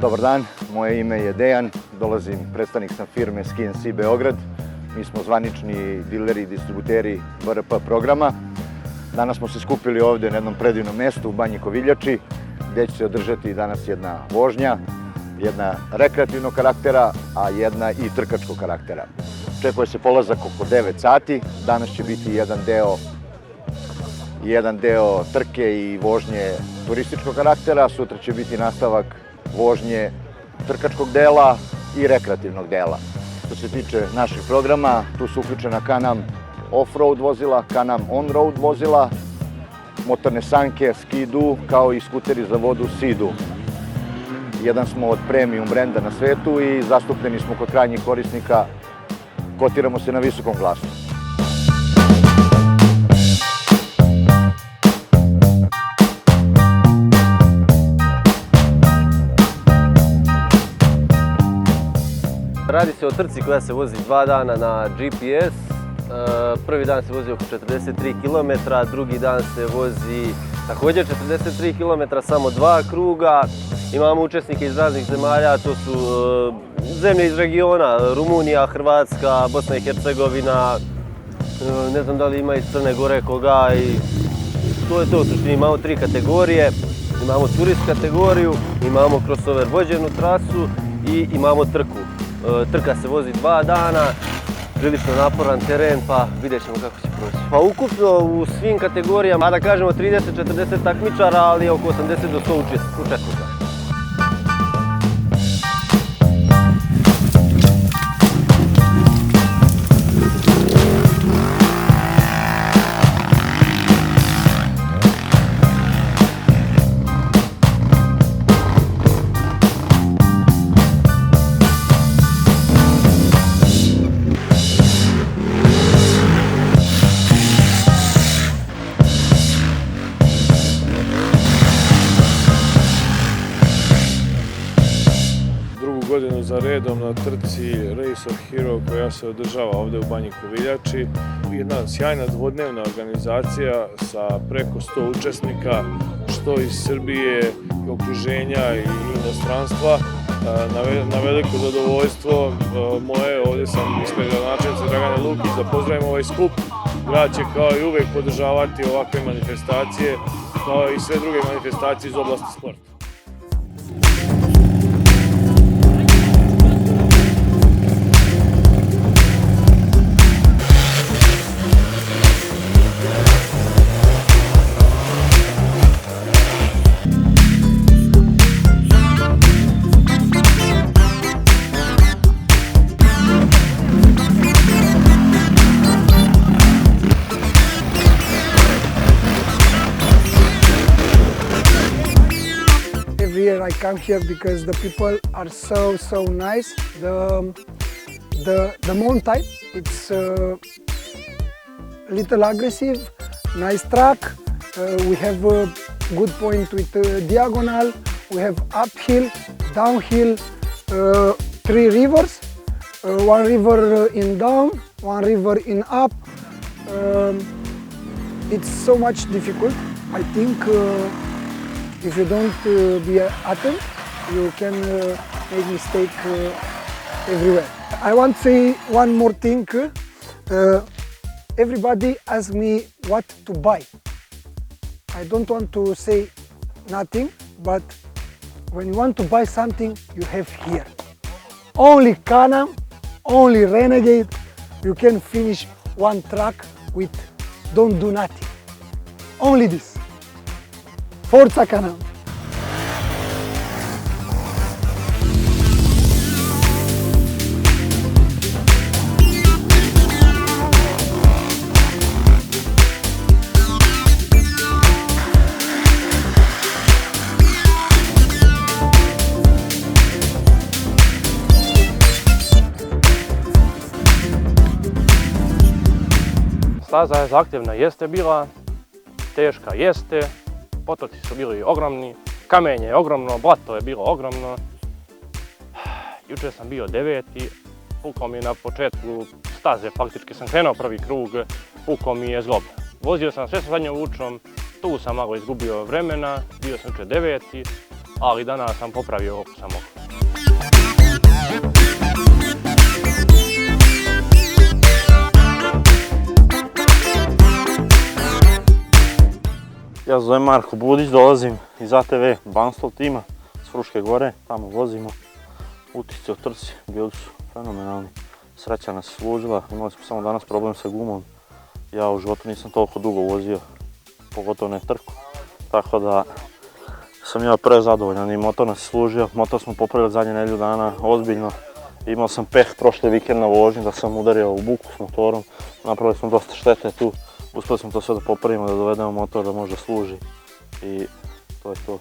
Dobar dan, moje ime je Dejan, predstavnik sam firme SKINC Beograd. Mi smo zvanični dileri i distributeri VRP programa. Danas smo se skupili ovde na jednom predivnom mestu u Banji Koviljači, gde će se održati danas jedna vožnja, jedna rekreativnog karaktera, a jedna i trkačkog karaktera. Očekuje se polazak oko 9 sati, danas će biti jedan deo trke i vožnje turističkog karaktera, sutra će biti nastavak vožnje trkačkog dela i rekreativnog dela. Što se tiče naših programa, tu su uključena Can-Am off-road vozila, Can-Am on-road vozila, motorne sanke Ski-Doo, kao i skuteri za vodu Sea-Doo. Jedan smo od premium brenda na svetu i zastupljeni smo kod krajnjih korisnika, kotiramo se na visokom glasu. Radi se o trci koja se vozi 2 dana na GPS. Prvi dan se vozi oko 43 km, drugi dan se vozi također 43 km, samo 2 kruga. Imamo učesnike iz raznih zemalja, to su zemlje iz regiona, Rumunija, Hrvatska, Bosna i Hercegovina, ne znam da li ima iz Crne Gore koga, i to je to. U suštini imamo 3 kategorije, imamo turist kategoriju, imamo crossover vođenu trasu i imamo trku. Trka se vozi 2 dana, prilično naporan teren, pa vidjet ćemo kako će proći. Pa ukupno u svim kategorijama, da kažemo 30-40 takmičara, ali oko 80 do 100 učesnika. Godinu za redom na trci Race of Hero koja se održava ovde u Banji Koviljači. Jedna sjajna dvodnevna organizacija sa preko 100 učesnika, što iz Srbije, okruženja i inostranstva. Na veliko zadovoljstvo moje, ovde sam ispred gradonačelnice Dragane Lukić, da pozdravim ovaj skup. Grad će kao i uvek podržavati ovakve manifestacije, kao i sve druge manifestacije iz oblasti sporta. Every year I come here because the people are so nice. The mountain, it's a little aggressive, nice track. We have a good point with diagonal. We have uphill, downhill, 3 rivers. 1 river in down, 1 river in up. It's so much difficult. I think if you don't be an athlete, you can make mistake everywhere. I want to say one more thing. Everybody asks me what to buy. I don't want to say nothing, but when you want to buy something, you have here. Only Can-Am, only Renegade, you can finish 1 track with don't do nothing. Only this. Forza Can-Am! Staza je zahtjevna, jeste bila, teška jeste, potoci su bili ogromni, kamenje je ogromno, blato je bilo ogromno. Jučer sam bio 9. pukao mi je na početku staze, faktički sam krenuo prvi krug, pukao mi je zglob. Vozio sam sve sa zadnjom vučom, tu sam malo izgubio vremena, bio sam jučer 9. ali danas sam popravio samo. Ja se zovem Marko Budić, dolazim iz ATV Banstol tima s Fruške gore, tamo vozimo. Utisci o trci bili su fenomenalni. Sreća nas služila, imali smo samo danas problem sa gumom. Ja u životu nisam toliko dugo vozio, pogotovo ne trku. Tako da sam ja prezadovoljan i motor nas služio. Motor smo popravili zadnje nedjelju dana ozbiljno. Imao sam peh prošli vikend na vožnji da sam udario u buku s motorom. Napravili smo dosta štete tu. Uspjeli smo to sve da popravimo, da dovedemo motor da može služi. I to je to.